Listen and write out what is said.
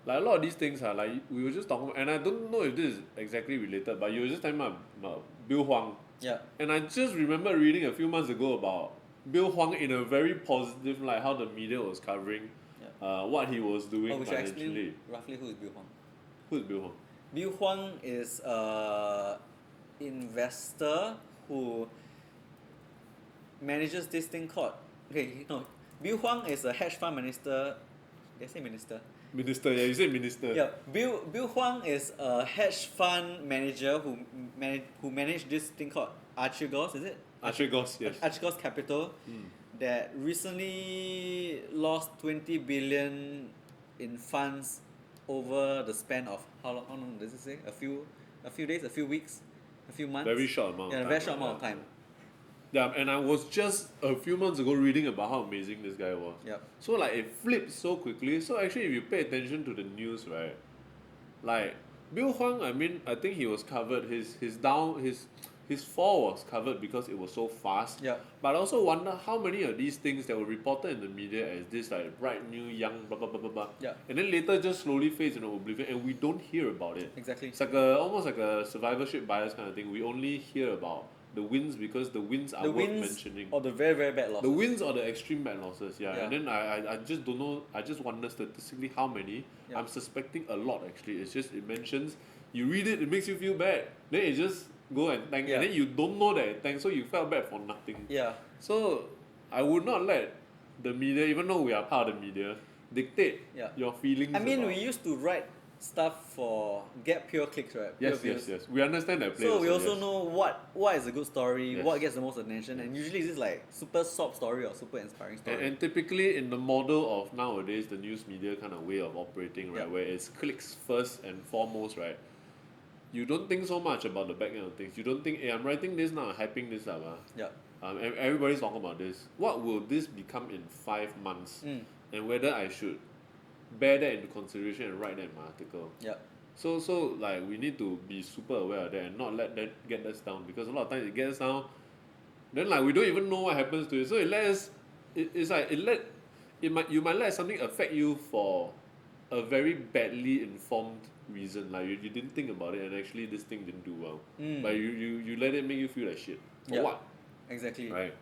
like a lot of these things are like we were just talking about, and I don't know if this is exactly related, but you were just talking about Bill Huang. Yeah. And I just remember reading a few months ago about Bill Huang in a very positive light, how the media was covering what he was doing Oh, we should financially. explain roughly who is Bill Huang. Who is Bill Huang? Bill Huang is a investor who manages this thing called Bill Huang is a hedge fund minister. Did I say minister? Minister, yeah, you said minister. Yeah, Bill Huang is a hedge fund manager who managed this thing called Archegos, is it? Archegos, yes. Archegos Capital that recently lost 20 billion in funds over the span of how long does it say? A few days, a few weeks, a few months. Very short amount of time. Very short amount of time. Yeah, and I was just a few months ago reading about how amazing this guy was. Yep. So like it flipped so quickly. So actually if you pay attention to the news, right, like Bill Huang, I mean, I think he was covered, his fall was covered because it was so fast. Yeah. But I also wonder how many of these things that were reported in the media as this like bright new young blah blah blah blah blah. Yeah. And then later just slowly fades into oblivion and we don't hear about it. Exactly. It's like almost like a survivorship bias kind of thing. We only hear about the wins because the wins are worth mentioning. Or the very, very bad losses. The wins or the extreme bad losses, yeah. Yeah. And then I just don't know, I just wonder statistically how many. Yeah. I'm suspecting a lot actually. It's just, it mentions, you read it, it makes you feel bad. Then it just go and thank, Yeah. and then you don't know that it thanks, so you felt bad for nothing. Yeah. So I would not let the media, even though we are part of the media, dictate your feelings. I mean, about. we used to write stuff for get pure clicks, right? Yes, pure yes, yes. We understand that play. So we also also know what is a good story, Yes. what gets the most attention, and usually it's like super soft story or super inspiring story. And typically in the model of nowadays, the news media kind of way of operating, right, where it's clicks first and foremost, right, you don't think so much about the back end of things. You don't think, hey, I'm writing this now, I'm hyping this up. Yeah. Everybody's talking about this. What will this become in 5 months? And whether I should bear that into consideration and write that in my article. Yeah. So like we need to be super aware of that and not let that get us down, because a lot of times it gets down, then like we don't even know what happens to it. So it lets it's like you might let something affect you for a very badly informed reason. Like you didn't think about it and actually this thing didn't do well. But you let it make you feel like shit. For what? Exactly. Right.